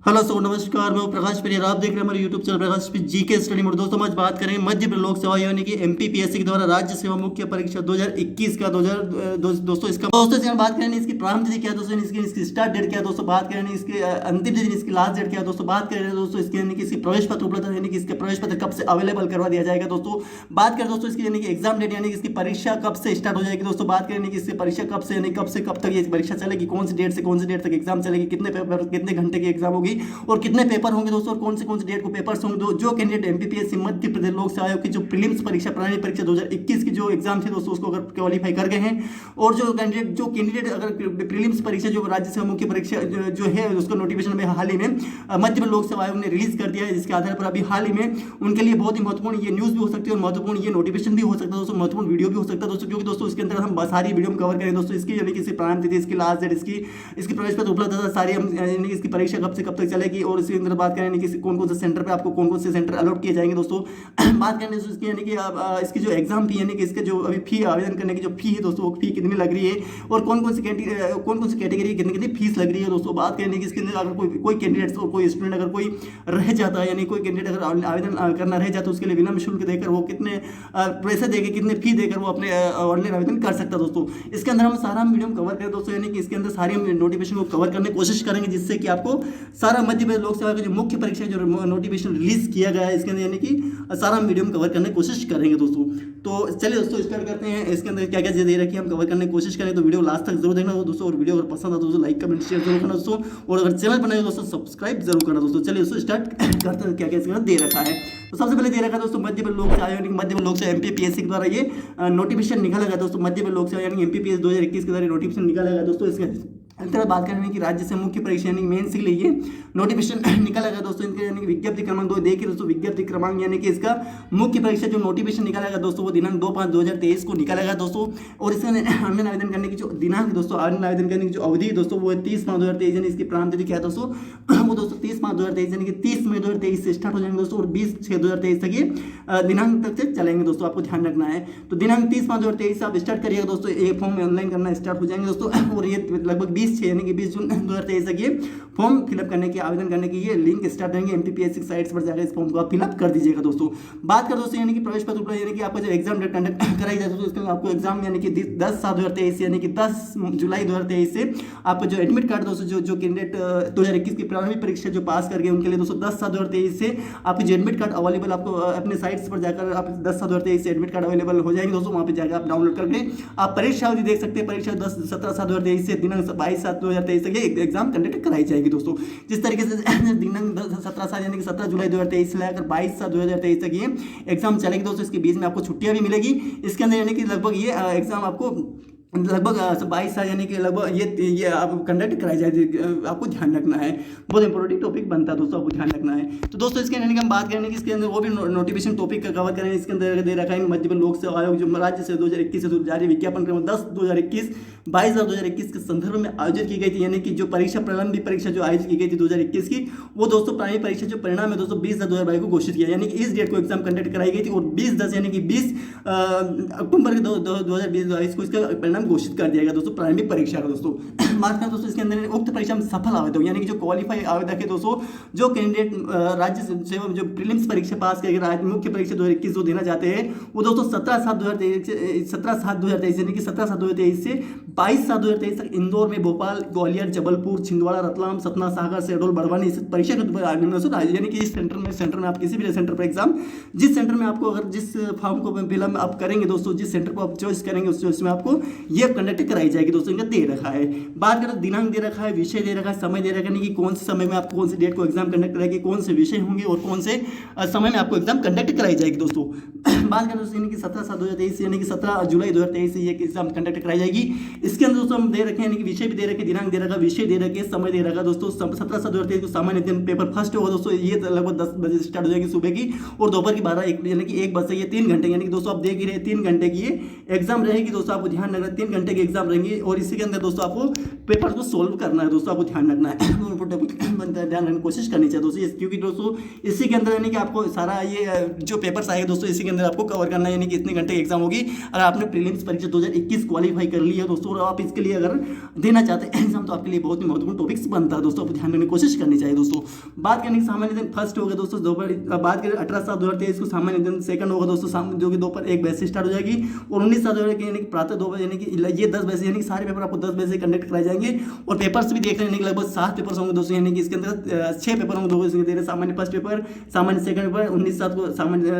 Hello सो नमस्कार, मैं हूं प्रकाश परियार। आप देख रहे हैं हमारे यूट्यूब चैनल प्रकाश पे जीके स्टडी मोड। दोस्तों आज बात करेंगे मध्य प्रदेश लोक सेवा यानी कि एमपीपीएससी के द्वारा राज्य सेवा मुख्य परीक्षा 2021 का दोस्तों इसकी बात करेंगे इसकी प्रारंभ तिथि क्या है दोस्तों, इसकी स्टार्ट डेट क्या है दोस्तों, बात करेंगे इसकी अंतिम तिथि, इसकी लास्ट डेट क्या है दोस्तों, बात करेंगे दोस्तों इसके यानी कि इसकी प्रवेश पत्र उपलब्ध यानी कि इसके प्रवेश पत्र कब से अवेलेबल करवा दिया जाएगा दोस्तों। बात करें दोस्तों इसकी यानी कि एग्जाम डेट यानी कि इसकी परीक्षा कब से स्टार्ट हो जाएगी दोस्तों। बात करेंगे कि इसकी परीक्षा कब से यानी कब तक ये परीक्षा चलेगी, कौन सी डेट से कौन सी डेट तक एग्जाम चलेगी, कितने पेपर कितने घंटे की एग्जाम होगी और कितने पेपर होंगे दोस्तों, और कौन से डेट को पेपर्स होंगे। जो कैंडिडेट एमपीपीएससी मध्य प्रदेश लोक सेवा आयोग की जो प्रीलिम्स परीक्षा प्रणाली परीक्षा 2021 की जो एग्जाम थी दोस्तों, उसको अगर क्वालिफाई कर गए हैं, और जो कैंडिडेट अगर प्रीलिम्स परीक्षा जो राज्य सेवा मुख्य परीक्षा जो है उसका नोटिफिकेशन में हाल ही में मध्य प्रदेश लोक सेवा आयोग ने रिलीज कर दिया है, जिसके आधार पर अभी हाल ही में उनके लिए बहुत ही महत्वपूर्ण ये न्यूज भी हो सकती है और महत्वपूर्ण ये नोटिफिकेशन भी हो सकता है दोस्तों, महत्वपूर्ण वीडियो भी हो सकता है दोस्तों, क्योंकि दोस्तों इसके अंदर हम सारी वीडियो में कवर करें दोस्तों। इसकी यानी कि इसकी प्रारंभ तिथि, इसकी लास्ट डेट, इसकी प्रवेश पत्र उपलब्धता सारी हम यानी इसकी परीक्षा कब से कब तक चलेगी, और इसके अंदर बात करें कि कौन कौन से सेंटर पे आपको कौन कौन से सेंटर अलॉट किए जाएंगे दोस्तों। बात करें इसकी यानी कि इसकी जो एग्जाम फी यानी कि इसके जो अभी फी आवेदन करने की जो फी है दोस्तों, वो फी कितनी लग रही है और कौन कौन सी कैटेगरी कितनी फीस लग रही है दोस्तों। बात करें कि इसके अंदर अगर कोई कैंडिडेट और कोई स्टूडेंट अगर कोई रह जाता है यानी कोई कैंडिडेट अगर आवेदन करना रह जाता है, उसके लिए विलंब शुल्क देकर वो कितने पैसे देकर कितने फी देकर वो अपने ऑनलाइन आवेदन कर सकता है दोस्तों। इसके अंदर हम सारा वीडियो कवर करें दोस्तों, यानी कि इसके अंदर सारी हम नोटिफिकेशन को कवर करने की कोशिश करेंगे, जिससे कि आपको सारा मध्य प्रदेश लोक सेवा की जो मुख्य परीक्षा जो नोटिफिकेशन रिलीज किया गया है इसके अंदर यानी कि सारा वीडियो में कवर करने की कोशिश करेंगे दोस्तों। तो चलिए दोस्तों स्टार्ट करते हैं। इसके अंदर क्या क्या चीज़ दे रखी है हम कवर करने की कोशिश करें, तो वीडियो लास्ट तक जरूर देखना दोस्तों, और वीडियो अगर पसंद आता दोस्तों लाइक कमेंट शेयर जरूर करना दोस्तों, और अगर चैनल बनाए दोस्तों सब्सक्राइब जरूर करना दोस्तों। चलिए दोस्तों स्टार्ट करते हैं क्या क्या इसके अंदर दे रखा है। तो सबसे पहले दे रखा है दोस्तों मध्य प्रदेश लोक सेवा यानी मध्य प्रदेश लोक सेवा एमपीपीएससी के द्वारा ये नोटिफिकेशन निकाला गया दोस्तों। मध्य प्रदेश लोक सेवा यानी एमपीपीएससी 2021 के द्वारा नोटिफिकेशन निकाला गया दोस्तों। इसके अंतर बात करें कि राज्य से मुख्य परीक्षा यानी मेंस के लिए ये नोटिफिकेशन निकाला गया दोस्तों। इनके यानी कि विज्ञप्ति क्रमांक 2 देखिए दोस्तों, विज्ञप्ति क्रमांक यानी कि इसका मुख्य परीक्षा जो नोटिफिकेशन निकाला गया दोस्तों, वो दिनांक 2/5/2023 को निकाला गया दोस्तों। और इसमें ऑनलाइन आवेदन करने की जो दिनांक दोस्तों, ऑनलाइन आवेदन करने की जो अवधि दोस्तों वो 30/5/2023 यानी इसकी प्रारंभ तिथि क्या है दोस्तों, वो दोस्तों 30/5/2023 यानी कि 30 मई 2023 से स्टार्ट हो जाएंगे दोस्तों, और 20/6/2023 तक ये दिनांक तक से चलेंगे दोस्तों, आपको ध्यान रखना है। तो दिनांक 30/5/2023 से आप स्टार्ट करिएगा दोस्तों, ये फॉर्म ऑनलाइन करना स्टार्ट हो जाएंगे दोस्तों, और ये लगभग 20 यानी कि 20 जून 2023 तक ये फॉर्म फिलअप करने की आवेदन करने की ये लिंक स्टार्ट रहेंगे। एमपीपीएससी साइट्स पर जाकर इस फॉर्म को आप फिलअप कर दीजिएगा दोस्तों। बात कर दोस्तों यानी कि प्रवेश पत्र उपलब्ध यानी कि आपका जो एग्जाम कंडक्ट कराई जाती है, इसके आपको एग्जाम यानी कि 10/7/2023 यानी कि 10 जुलाई 2023 से आपका जो एडमिट कार्ड दोस्तों जो कैंडिडेट 2021 की प्रारंभिक परीक्षा जो पास कर गए उनके लिए दोस्तों 10/7/2023 से आपकी जो एडमिट कार्ड अवेलेबल आपको अपने साइट्स पर जाकर आप 10/7/2023 से एडमिट कार्ड अवेलेबल हो जाएंगे दोस्तों। वहाँ पर जाकर आप डाउनलोड करके आप परीक्षा अवधि देख सकते हैं। परीक्षा 17/7/2023 से दिनांक 22/7/2023 तक ये एग्जाम कंडक्ट कराई जाएगी दोस्तों। जिस तरीके से दिनांक 17 यानी कि 17 जुलाई 2023 से लेकर 22/7/2023 तक ये एग्जाम चलेगी दोस्तों। इसके बीच में आपको छुट्टियां भी मिलेगी इसके अंदर, यानी कि लगभग ये एग्जाम आपको लगभग 22 साल यानी कि लगभग ये आप कंडक्ट कराई जाएगी, आपको ध्यान रखना है। बहुत इंपॉर्टेंट टॉपिक बनता है दोस्तों, आपको ध्यान रखना है। तो दोस्तों इसके यानी कि हम बात करेंगे कि इसके अंदर वो भी नोटिफिकेशन टॉपिक का कवर करेंगे। इसके अंदर दे रखा है मध्य प्रदेश लोक सेवा आयोग जो राज्य से 2021 से जारी विज्ञापन क्रमांक 10/2021 22/2021 के संदर्भ में आयोजित की गई थी, यानी कि जो परीक्षा प्रारंभिक परीक्षा जो आयोजित की गई थी 2021 की, वो दोस्तों प्रारंभिक परीक्षा जो परिणाम है दोस्तों 20/10/2022 को घोषित किया, यानी कि इस डेट को एग्जाम कंडक्ट कराई गई थी, और 20/10 यानी कि 20 अक्टूबर 2022 को इसका परिणाम घोषित कर दिया गया दोस्तों प्रारंभिक परीक्षा का दोस्तों। बात करें दोस्तों इसके अंदर उक्त परीक्षा में सफल आवेदक यानी कि जो क्वालिफाई आवेदक है दोस्तों, जो कैंडिडेट राज्य से जो प्रीलिम्स परीक्षा पास करके राज्य मुख्य परीक्षा 2021 जो देना चाहते हैं, वो दोस्तों 17/7/2023 यानी कि 17/7/2023 से 22/7/2023 तक इंदौर में, भोपाल, ग्वालियर, जबलपुर, छिंदवाड़ा, रतलाम, सतना, सागर, शहडोल, बड़वानी इस परीक्षा के यानी कि इस सेंटर में आप किसी भी सेंटर पर एग्जाम जिस सेंटर में आपको अगर जिस फॉर्म को फिलअप आप करेंगे दोस्तों, जिस सेंटर को आप चॉइस करेंगे उस चॉइस में आपको ये कंडक्ट कराई जाएगी दोस्तों। इनका दे रखा है। बात करें दिनांक दे रखा है, विषय दे रखा है, समय दे रखा है कि कौन से समय में आपको कौन सी डेट को एग्जाम कंडक्ट कराएगी, कौन से विषय होंगे और कौन से समय में आपको एग्जाम कंडक्ट कराई जाएगी दोस्तों। बात करें दोस्तों यानी कि 17/7/2023 यानी कि 17 जुलाई 2023 से ये एग्जाम कंडक्ट कराई जाएगी। इसके अंदर दोस्तों हम दे रखे हैं कि विषय भी दे रखे, दिनांक दे रखा, विषय दे रखे, समय दे रखा दोस्तों। 17/7/2023 को सामान्य दिन पेपर फर्स्ट होगा दोस्तों, ये लगभग 10 बजे स्टार्ट हो जाएगी सुबह की, और दोपहर की 12 यानी कि 1 बजे ये 3 घंटे यानी कि दोस्तों आप देख ही रहे 3 घंटे की ये एग्जाम रहेगी दोस्तों। आपको ध्यान रखना 3 घंटे की एग्जाम रहेंगी, और इसी के अंदर दोस्तों आपको पेपर को सोल्व करना है दोस्तों, आपको ध्यान रखना है। बनता है ध्यान रखने की कोशिश करनी चाहिए दोस्तों, क्योंकि दोस्तों इसी के अंदर यानी कि आपको सारा ये जो पेपर्स आएगा दोस्तों इसी के अंदर आपको कवर करना है, यानी कि इतने घंटे की एग्जाम होगी। अगर आपने प्रीलिम्स परीक्षा 2021 क्वालिफाई कर ली है दोस्तों, और और आप इसके लिए अगर देना चाहते हैं एग्जाम तो आपके लिए बहुत ही महत्वपूर्ण टॉपिक्स बनता है दोस्तों, आपको ध्यान रखने की कोशिश करनी चाहिए दोस्तों। बात करने की सामान्य दिन फर्स्ट होगा दोस्तों दोपहर, बात करें 18/7/2023 को सामान्य दिन सेकंड होगा दोस्तों जो कि दोपहर 1 बजे से स्टार्ट हो जाएगी, और 19/7 यानी कि प्रातः 2 बजे, यानी कि ये 10 बजे, यानी कि सारे पेपर आपको 10 बजे से कंडक्ट कराए जाएंगे। और पेपर्स भी देख रहे हैं लगभग 7 पेपर्स होंगे दोस्तों, यानी कि इसके अंदर 6 पेपर होंगे दोस्तों, सामान्य फर्स्ट पेपर, सामान्य सेकंड पेपर, 19/7 को सामान्य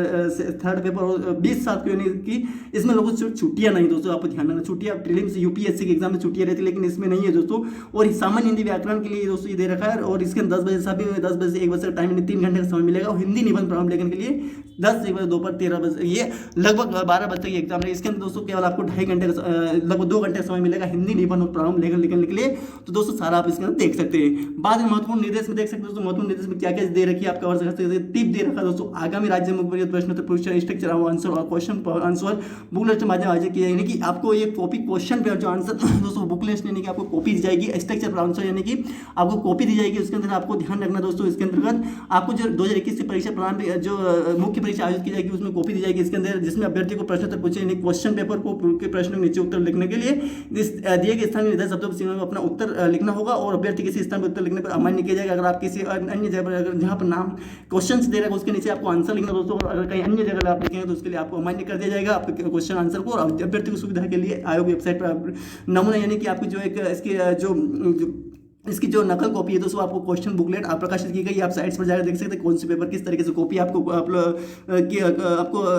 थर्ड पेपर, और 20/7 को, यानी कि इसमें लोगों को छुट्टियां नहीं दोस्तों, आपको ध्यान रखना, छुट्टियां प्रीलिम्स यूपीएससी के एग्जाम में छुट्टियां रहती है, लेकिन इसमें नहीं है दोस्तों। और सामान्य हिंदी व्याकरण के लिए दोस्तों ये दे रखा है, और इसके 10 बजे सभी 10 बजे से 1 बजे टाइम 3 घंटे का समय मिलेगा। और हिंदी निबंध प्रारंभ लेखन के लिए 10 से 1 बजे दोपहर 13 बजे, ये लगभग 12 बजे तक ये एग्जाम है। इसके अंदर दोस्तों केवल आपको 2.5 घंटे का लगभग 2 घंटे का समय मिलेगा हिंदी निबंध और प्रारंभ लेखन लिखने के लिए। तो दोस्तों सारा आप इसके अंदर देख सकते हैं। बाद में महत्वपूर्ण निर्देश में देख सकते हैं दोस्तों, महत्वपूर्ण निर्देश में क्या क्या दे रखी है आप कवर कर सकते हैं। टिप दे रखा है दोस्तों, आगामी राज्य मुख्य प्रश्न परीक्षा स्ट्रक्चर आंसर और क्वेश्चन आंसर बुकलेट के माध्यम आयोजित किया, यानी कि आपको ये कॉपी क्वेश्चन पे जो आंसर दोस्तों बुकलेट यानी कि आपको कॉपी दी जाएगी, स्ट्रक्चर पर आंसर यानी कि आपको कॉपी दी जाएगी। उसके अंदर आपको ध्यान रखना दोस्तों, इसके अंतर्गत आपको जो 2021 से परीक्षा प्रारंभ जो मुख्य परीक्षा आयोजित की जाएगी उसमें कॉपी दी जाएगी इसके अंदर, जिसमें अभ्यर्थी को प्रश्न उत्तर पूछे, यानी क्वेश्चन पेपर को के प्रश्न के नीचे उत्तर लिखने के लिए दिए गए स्थान में निर्धारित शब्दों सीमा में अपना उत्तर लिखना होगा, और अभ्यर्थी किसी स्थान पर उत्तर लिखने पर अमान्य किया जाएगा। अगर आप किसी अन्य जगह पर जहां पर नाम क्वेश्चन दे रहा है उसके नीचे आपको आंसर लिखना दोस्तों, और अगर कहीं अन्य जगह आप लिखेंगे तो उसके लिए आपको अमान्य कर दिया जाएगा आपके क्वेश्चन आंसर को। और अभ्यर्थी की सुविधा के लिए आयोग वेबसाइट पर नमूना, यानी कि आपको जो एक इसकी जो नकल कॉपी है दोस्तों, आपको क्वेश्चन बुकलेट आप प्रकाशित की गई, आप साइट्स पर जाकर देख सकते हैं कौन से पेपर किस तरीके से कॉपी आपको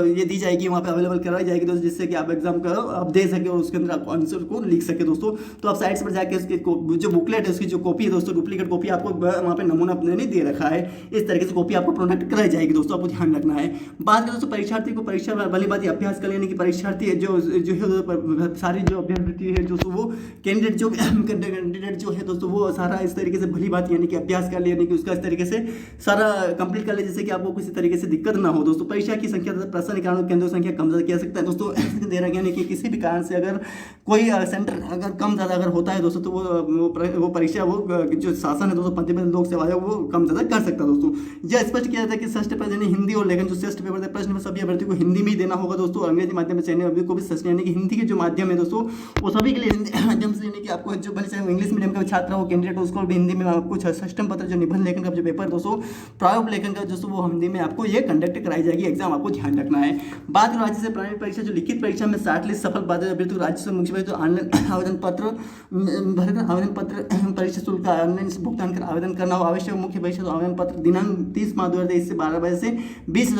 ये दी जाएगी, वहाँ पे अवेलेबल करवाई जाएगी दोस्तों, जिससे कि आप एग्जाम का आप दे सके और उसके अंदर आप आंसर को लिख सके दोस्तों। तो आप साइट्स पर जाकर उसकी जो बुकलेट है उसकी जो कॉपी है दोस्तों, डुप्लीकेट कॉपी आपको वहाँ पे नमूना नहीं दे रखा है, इस तरीके से कॉपी आपको प्रोवाइड कराई जाएगी दोस्तों, आपको ध्यान रखना है। बात करें दोस्तों परीक्षार्थी को परीक्षा वाली बात अभ्यास कर, यानी कि परीक्षार्थी जो है सारी जो अभ्यर्थी है दोस्तों, वो कैंडिडेट जो है दोस्तों, वो सारा इस तरीके से भली बात यानी कि अभ्यास कर ले, यानी कि उसका इस तरीके से सारा कंप्लीट कर ले, जैसे कि आपको किसी तरीके से दिक्कत ना हो दोस्तों। परीक्षा की संख्या प्रश्न निकालने केंद्रों की संख्या कम ज्यादा किया सकता है दोस्तों, दे रहा है, यानी कि किसी भी कारण से अगर कोई सेंटर अगर कम ज्यादा अगर होता है दोस्तों, तो वो परीक्षा वो जो शासन है दोस्तों, मध्य प्रदेश लोक सेवा आयोग वो कम ज्यादा कर सकता है दोस्तों। यह स्पष्ट किया जाता है कि षष्ठ पेपर यानी हिंदी और लेखन जो षष्ठ पेपर प्रश्न में सभी अभ्यर्थी को हिंदी में ही देना होगा दोस्तों, अंग्रेजी माध्यम से अभ्यर्थी को भी षष्ठ यानी कि हिंदी के जो माध्यम है दोस्तों वो सभी के लिए हिंदी माध्यम से, यानी कि आपको जो भले चाहे इंग्लिश मीडियम का छात्र हो कैंडिडेट हो उसको भी हिंदी में आपको षष्ठम पत्र जो निबंध लेखन का जो पेपर दोस्तों प्रायोग लेखन का दोस्तों वो हिंदी में आपको ये कंडक्ट कराई जाएगी एग्जाम, आपको ध्यान रखना है। बात करें राज्य से प्रारंभिक परीक्षा जो लिखित परीक्षा में 60 लिस्ट सफल बाधित अभ्यर्थी को राज्य से मुख्य परीक्षा ऑनलाइन आवेदन पत्र भरकर आवेदन पत्र परीक्षा शुल्क का ऑनलाइन भुगतान कर आवेदन करना हो। आवश्यक मुख्य परीक्षा तो आवेदन पत्र दिनांक 30/5/2023 से 12 बजे से 20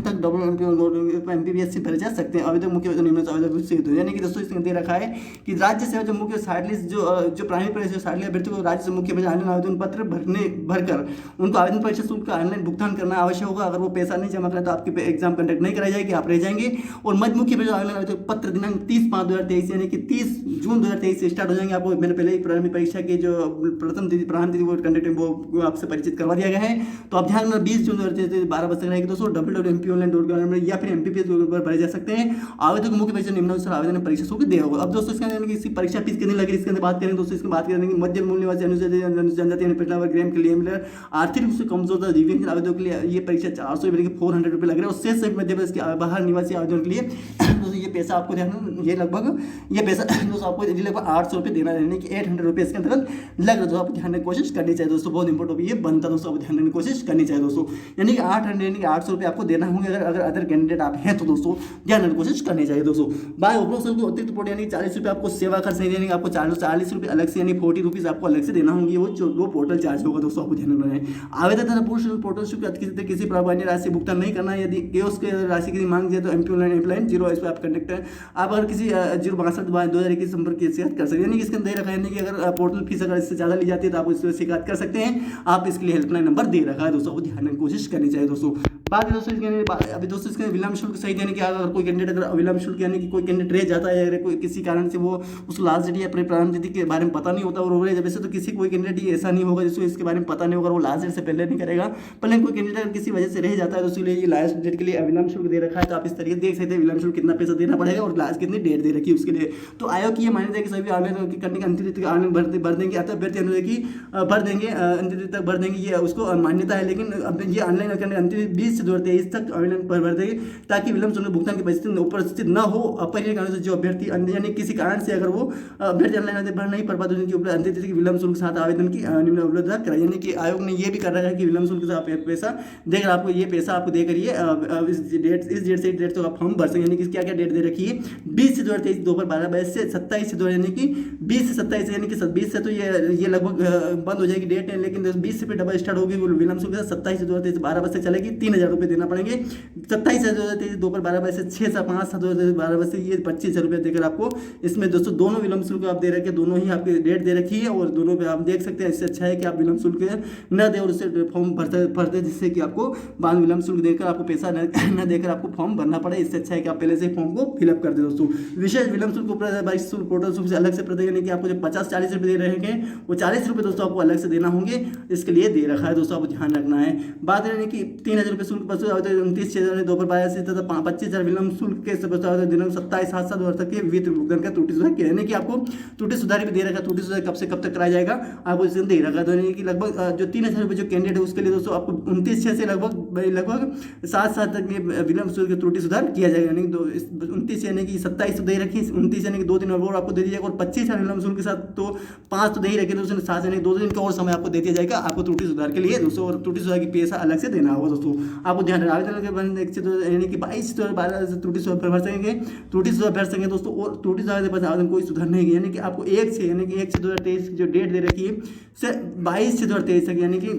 तक MPPS से भरे जा सकते हैं। आवेदक मुख्य निम्न आवेदन, यानी कि दोस्तों इसमें दे रखा है कि राज्य से जो मुख्य 60 लिस्ट जो प्राइमरी परीक्षा 60 अभ्यर्थी को राज्य से मुख्य परीक्षा ऑनलाइन आवेदन पत्र भरकर उनको आवेदन परीक्षा शुल्क का ऑनलाइन भुगतान करना आवश्यक होगा। अगर वो पैसा नहीं जमा करें तो आपकी एग्जाम कंडक्ट नहीं कराई जाएगी, आप रह जाएंगे। और मध्य मुख्य परीक्षा ऑनलाइन आवेदन पत्र दिनांक 30/5/2023 यानी कि 30 जून 2023 से स्टार्ट हो जाएंगे। आपको मैंने पहले ही प्रारंभिक परीक्षा की जो प्रथम तिथि प्रारंभ तिथि वो कंडक्ट वो आपसे परिचित करवा दिया गया है, तो आप ध्यान में 20 जून 2023 12 बजे तक रहेगी दोस्तों। www.mponline.gov या फिर MPPS पर भरे जा सकते हैं। आवेदक मुख्य परीक्षा निम्नानुसार आवेदन परीक्षा शुल्क दिया होगा। अब दोस्तों इसकी परीक्षा फीस कितनी लगी इसके अंदर बात करें दोस्तों, इसकी बात करेंगे मध्य मूल निवासी अनुसूचित जनजाति पिछड़ा वर्ग ग्राम के लिए मिलर आर्थिक रूप से कमजोर दिव्यांग आवेदकों के लिए ये परीक्षा 400 रुपये 400 रुपये लग रहा है। उससे सिर्फ मध्य प्रदेश के बाहर निवासी आवेदन के लिए दोस्तों ये पैसा आपको ध्यान ये पैसा दोस्तों आपको लगभग 800 रुपये देना रहने की 800 रुपये इसके अंतर्गत लग रहा है। तो आपको ध्यान रखने की कोशिश करनी चाहिए दोस्तों, बहुत इंपॉर्टेंट ये बनता है दोस्तों, आपको ध्यान रखने की कोशिश करनी चाहिए दोस्तों। यानी कि 800 रुपये आपको देना होंगे अगर अदर कैंडिडेट आप हैं तो दोस्तों ध्यान रखने की कोशिश करनी चाहिए दोस्तों। बाय उपरोक्त अतिरिक्त पोर्ट यानी 40 रुपये आपको सेवा खर्च नहीं देंगे, आपको 40 रुपये अलग से यानी 40 रुपीज़ आपको अलग से देना होंगे, वो पोर्टल चार्ज होगा दोस्तों, आपको ध्यान रखना है। आवेदन तथा पूर्ण पोर्टल शुल्क किसी प्रकार राशि भुगतान नहीं करना है। यदि केस के राशि की मांग जाए तो एम्प्लॉयन 0 इस पर आप कंडक्ट आप अगर किसी 062/2021 संपर्क की शिकायत कर सकते हैं। यानी कि इसके अंदर रखा है कि अगर पोर्टल फीस अगर इससे ज़्यादा ली जाती है तो आप उससे शिकायत कर सकते हैं। आप इसके लिए हेल्पलाइन नंबर दे रखा है दोस्तों, आपको ध्यान रखने की कोशिश करनी चाहिए दोस्तों। बाकी दोस्तों इसके अभी दोस्तों इसके विलंब शुल्क सही देने की अगर कोई कैंडिडेट अगर विलंब शुल्क यानी कि कोई कैंडिडेट रह जाता है या कोई किसी कारण से वो उसको लास्ट डेट या प्रारंभ तिथि के बारे में पता नहीं होता और वैसे तो किसी कोई कैंडिडेट ऐसा नहीं होगा जिसको इसके बारे में पता नहीं होगा, वो लास्ट डेट से पहले नहीं करेगा। पहले कोई कैंडिडेट अगर किसी वजह से रह जाता है तो उसके लिए ये लास्ट डेट के लिए विलंब शुल्क दे रखा है। तो आप इस तरीके से देख सकते हैं विलंब शुल्क कितना पैसा देना पड़ेगा और लास्ट कितनी डेट दे रखी है उसके लिए। तो आयोग की ये मान्यता है कि सभी आवेदन करने के अंतिम तिथि ऑनलाइन भर देंगे, अतः अभ्यर्थी अनुरोध की भर देंगे अंतिम तिथि तक भर देंगे, ये उसको मान्यता है। लेकिन अब ये ऑनलाइन करने अंतिम 20 20 से 2023 तक आवेदन भर देंगे, ताकि विलंब शुल्क भुगतान की परिस्थिति उपस्थित न हो। अपरिहार्य कारण से जो अभ्यर्थी यानी किसी कारण से अगर वो अभ्यर्थी ऑनलाइन आवेदन भर नहीं कर पाते, उनकी अंतिम तिथि की विलंब शुल्क के साथ आवेदन की निम्न उपलब्धता कराई। यानी कि आयोग ने ये भी कर रखा है कि विलंब शुल्क के साथ पैसा देकर आपको ये पैसा आपको देकर ये इस डेट से डेट तक आप फॉर्म भर सकें। यानी कि क्या क्या डेट दे रखी है, 20 से 2023 दोपहर 12 बजे से 27 से 2 यानी कि 20 से 27 यानी कि 20 से तो ये लगभग बंद हो जाएगी डेट है, लेकिन 20 से फिर डबल स्टार्ट होगी विलंब शुल्क के साथ। 27 से 2023 12 बजे से चलेगी, 3000 रुपये देना पड़ेंगे। 27 से 2023 दोपहर 12 बजे से 6 से 5 से 12 बजे से ये 25,000 रुपये देकर आपको इसमें दोस्तों दोनों विलंब शुल्क आप दे रखे, दोनों ही आपकी डेट दे रखी है और दोनों पे आप देख सकते हैं। इससे अच्छा है कि आप विलंब शुल्क न दे और उससे फॉर्म भरते जिससे कि आपको बाद विलंब शुल्क देकर आपको पैसा न देकर आपको फॉर्म भरना पड़े। इससे अच्छा है कि आप पहले से फॉर्म को फिलअप कर दे दोस्तों। विशेष विलंब शुल्क पोर्टल शुल्क से अलग से प्रत्येक यानी कि आपको जो 50-40 रुपये दे रहे हैं वो 40 रुपये दोस्तों आपको अलग से देना होंगे, इसके लिए दे रखा है दोस्तों, आपको ध्यान रखना है। बात यानी कि 3000 रुपये शुल्क वसूल 29 दोपहर 12 से तथा 25,000 विलंब शुल्क के दिनांक 27/7 तक के वित्त भुगतान का त्रुटि सुधार किया। यानी कि आपको त्रुटि सुधार भी दे रखा है। त्रुटि सुधार कब से कब तक कराया जाएगा आपको इसमें दे रखा है। तो यानी कि लगभग जो 3000 रुपये जो कैंडिडेट है उसके लिए दोस्तों आपको 29/6 से लगभग 7/7 तक विलंब शुल्क त्रुटि सुधार किया जाएगा। यानी 29 यानी कि 27 तो दे रखी, 29 यानी कि 2 दिन और आपको दे दिया जाएगा, और 25,000 विलंब शुल्क के साथ तो 5 तो दे ही रखे, तो उसमें 7 यानी 2 दिन का और समय आपको दे दिया जाएगा आपको त्रुटि सुधार के लिए दोस्तों, और त्रुटि सुधार की पैसा अलग से देना होगा दोस्तों। आपको ध्यान रखना आवेदन के बाद यानी कि 22 से 12 से त्रुटि सुधार भर सकेंगे, त्रुटि सुधार भर सकेंगे दोस्तों। और त्रुटि सुधार के बाद आवेदन कोई सुधार नहीं है, यानी कि आपको 1 से 2023 जो डेट दे रखी है से 22 से 2023 तक, यानी कि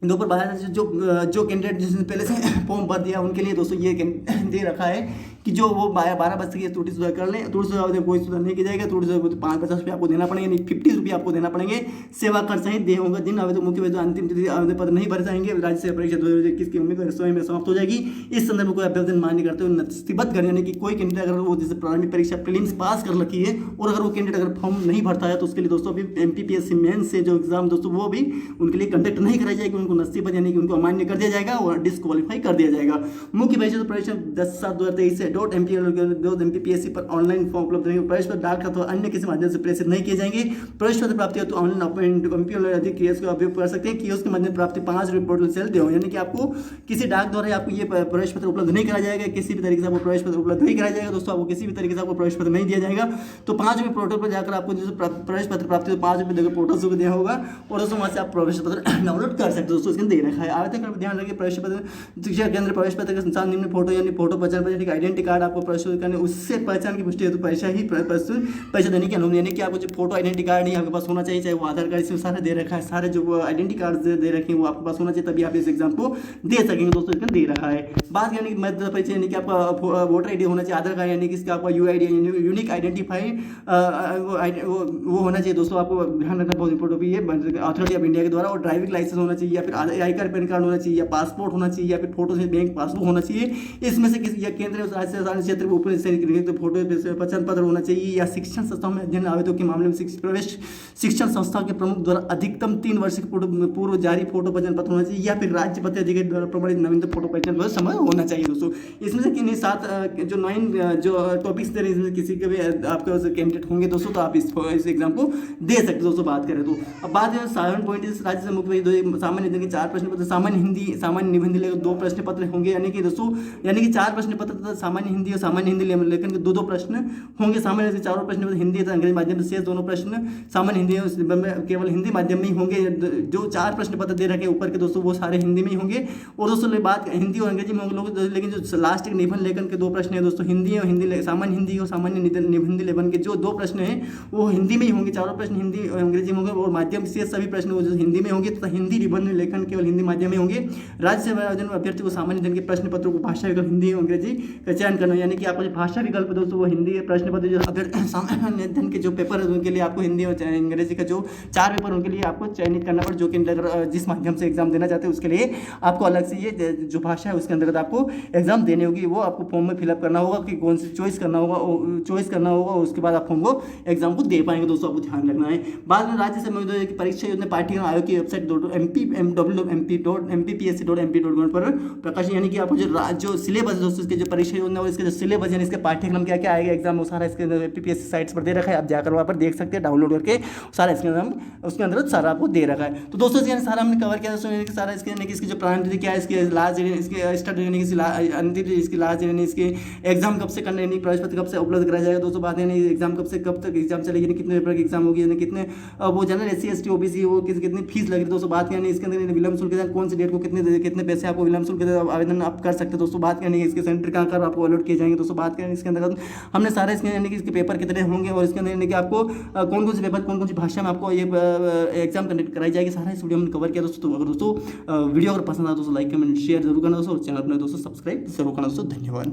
दोपहर 12 से जो कैंडिडेट जिसने पहले से फॉर्म भर दिया उनके लिए दोस्तों ये दे रखा है कि जो वो 12 बजे से त्रुटि सुधार कर लें। त्रुटि सुधार कोई सुधार नहीं किया जाएगा, त्रुटि सुधार 550 रुपये आपको देना पड़ेंगे, नहीं 50 रुपये आपको देना पड़ेंगे। सेवा कर सहित दे होगा दिन आवेदन मुख्य वेतन अंतिम तिथि आवेदन पत्र नहीं भर जाएंगे, राज्य सेवा परीक्षा 2021 की उम्मीद स्वयं में समाप्त हो जाएगी। इस संदर्भ में कोई अभ्यर्थन मान्य करते हुए नस्तीबद्ध करें, यानी कि कोई कैंडिडेट अगर वो जैसे प्रारंभिक परीक्षा प्रीलिम्स पास कर रखी है और अगर वो कैंडिडेट अगर फॉर्म नहीं भरता है तो उसके लिए दोस्तों अभी MPPSC मेंस से जो एग्जाम दोस्तों वो भी उनके लिए कंडक्ट नहीं कराई जाएगी, उनको नस्तीबद्ध यानी कि उनको अमान्य कर दिया जाएगा और डिस्क्वालीफाई कर दिया जाएगा। मुख्य परीक्षा 10/7/2023 से MPPSC पर ऑनलाइन फॉर्म उपलब्ध रहेंगे। प्रवेश पत्र डाक अथवा अन्य किसी माध्यम से प्रेषित नहीं किए जाएंगे। प्रवेश पत्र प्राप्ति तो ऑनलाइन अधिक कियोस्क का उपयोग कर सकते हैं। कियोस्क के माध्यम प्राप्ति 5 रुपये पोर्टल सेल दे, यानी कि आपको किसी डाक द्वारा आपको ये प्रवेश पत्र उपलब्ध नहीं कराया जाएगा, किसी भी तरीके से आपको प्रवेश पत्र उपलब्ध नहीं कराया जाएगा दोस्तों। आपको किसी भी तरीके से आपको प्रवेश पत्र नहीं दिया जाएगा, तो 5 रुपये पोर्टल पर जाकर आपको जो प्रवेश पत्र प्राप्ति तो 5 रुपये देकर पोर्टल से दिया होगा और दोस्तों वहाँ से आप प्रवेश पत्र डाउनलोड कर सकते हो दोस्तों। इसके दे रखा है। आवेदन का ध्यान रखिए, प्रवेश पत्र शिक्षा केंद्र प्रवेश पत्र के संसार निम्न फोटो यानी फोटो पहचान पत्र आइडेंटिटी कार्ड आपको प्रस्तुत करने, उससे पहचान की पुष्टि हेतु पैसा देने की अनुमति, यानी कि आपको जो फोटो आइडेंटिटी कार्ड नहीं आपके पास होना चाहिए, चाहे वो आधार कार्ड इसमें सारे दे रखा है, सारे जो आइडेंटिटी कार्ड दे रखे हैं वो आपके पास होना चाहिए, तभी आप इस एग्जाम को दे सकेंगे दोस्तों। इसमें दे रखा है। बात यानी कि मध्य परिचय यानी कि आपका वोटर ID होना चाहिए, आधार कार्ड यानी कि इसका आपका UID यूनिक आइडेंटिफाई वो होना चाहिए दोस्तों। आपको ध्यान रखना बहुत इंपॉर्टेंट भी है, अथॉरिटी ऑफ इंडिया के द्वारा, और ड्राइविंग लाइसेंस होना चाहिए या फिर आई कार्ड पैन कार्ड होना चाहिए या पासपोर्ट होना चाहिए या फिर फोटो से बैंक पासबुक होना चाहिए। इसमें से किसी या केंद्र राज्य क्षेत्र में ऊपर से फोटो पहचान पत्र होना चाहिए, या शिक्षण संस्थाओं में अध्ययन आवेदकों के मामले में प्रवेश शिक्षण संस्था के प्रमुख द्वारा अधिकतम 3 वर्ष के पूर्व जारी फोटो पहचान पत्र होना चाहिए, या फिर राज्य पत्र अधिकारी द्वारा प्रमाणित नवीनतम फोटो पहचान पत्र समय होना चाहिए दोस्तों। इसमें से किन्हीं 7 जो 9 जो टॉपिक्स दे रहे हैं, इसमें किसी के भी आपके पास कैंडिडेट होंगे दोस्तों तो आप इस एग्जाम को दे सकते दोस्तों। बात करें तो अब बात है 7 पॉइंट राज्य से मुख्य सामान्य हिंदी के 4 प्रश्न पत्र, सामान्य हिंदी सामान्य निबंध लेकर 2 प्रश्न पत्र होंगे, यानी कि दोस्तों यानी कि 4 प्रश्न पत्र तथा सामान्य हिंदी और सामान्य हिंदी लेखन के 2 प्रश्न होंगे। सामान्य से 4 प्रश्न हिंदी तथा अंग्रेजी माध्यम से 2 प्रश्न सामान्य हिंदी में केवल हिंदी माध्यम में ही होंगे। जो 4 प्रश्न पत्र दे रखे ऊपर के दोस्तों वो सारे हिंदी में ही होंगे, और दोस्तों बात हिंदी और अंग्रेजी में होंगे लोग, लेकिन जो लास्ट एक निबंध लेखन के 2 प्रश्न है दोस्तों हिंदी और हिंदी सामान्य हिंदी और सामान्य निबंध लेखन के जो 2 प्रश्न हैं वो हिंदी में ही होंगे। 4 प्रश्न हिंदी और अंग्रेजी में होंगे, और माध्यम से सभी प्रश्न वो जो हिंदी में होंगे तथा हिंदी निबंध लेखन केवल हिंदी माध्यम में होंगे। राज्य सेवा आयोजन अभ्यर्थी को सामान्य जन के प्रश्न पत्रों को भाषा विकल्प हिंदी और अंग्रेजी का चयन करना, यानी कि आपको जो भाषा विकल्प दोस्तों वो हिंदी प्रश्न पत्र जो सामान्य जन के जो पेपर है उनके लिए आपको हिंदी और अंग्रेजी का जो 4 पेपर उनके लिए आपको चयनित करना पड़े, जो कि जिस माध्यम से एग्जाम देना चाहते हैं उसके लिए आपको अलग से ये जो भाषा है उसके अंतर्गत आपको एग्जाम देनी होगी। वो आपको फॉर्म में फिलअप करना होगा कि कौन सी चॉइस करना होगा, उसके बाद आप फॉर्म को एग्जाम को दे पाएंगे दोस्तों। आपको ध्यान रखना है। बाद में राज्य से परीक्षा योजना पाठ्यक्रम आयोग की वेबसाइट MPPSC.mp.gov पर प्रकाशन, यानी कि आपको जो सिलेबस है दोस्तों इसके जो परीक्षा योजना और इसके जो सिलेबस यानी इसके पाठ्यक्रम क्या क्या आएगा एग्जाम, वो सारा इसके MPPSC साइट्स पर दे रखा है, आप जाकर वहाँ पर देख सकते हैं डाउनलोड करके सारा इसके अंदर, उसके अंदर सारा आपको दे रखा है। तो दोस्तों यानी सारा हमने कवर किया दोस्तों, सारा इसके यानी कि इसकी जो प्रारंभ तिथि क्या है, इसकी लास्ट इसके स्टार्ट यानी कि अंतिम इसकी लास्ट यानी इसके एग्जाम कब से करना है, प्रवेश पत्र कब से उपलब्ध कराया जाएगा दोस्तों, बात है एग्जाम कब से कब तक एग्जाम चलेगी, कितने पेपर की एग्जाम होगी, यानी कितने वो जनरल SC ST OBC वो कितनी फीस लग रही है दोस्तों, बात यानी इसके अंदर विलंब शुल्क कौन सी डेट को कितने पैसे आपको विलंब शुल्क आवेदन आप कर सकते हैं दोस्तों, बात करनी है इसके सेंटर कहाँ कर आपको अलॉट किए जाएंगे दोस्तों, बात करें इसके अंदर हमने सारे इसके यानी कि इसके पेपर कितने होंगे और इसके अंदर यानी कि आपको कौन कौन से पेपर कौन कौन सी भाषा में आपको ये एग्जाम कंडक्ट कराई जाएगी, सारा इस वीडियो में कवर किया दोस्तों। अगर दोस्तों वीडियो अगर पसंद आए दोस्तों लाइक कमेंट शेयर जरूर करना दोस्तों, और चैनल अपने दोस्तों सब्सक्राइब जरूर करना दोस्तों। धन्यवाद।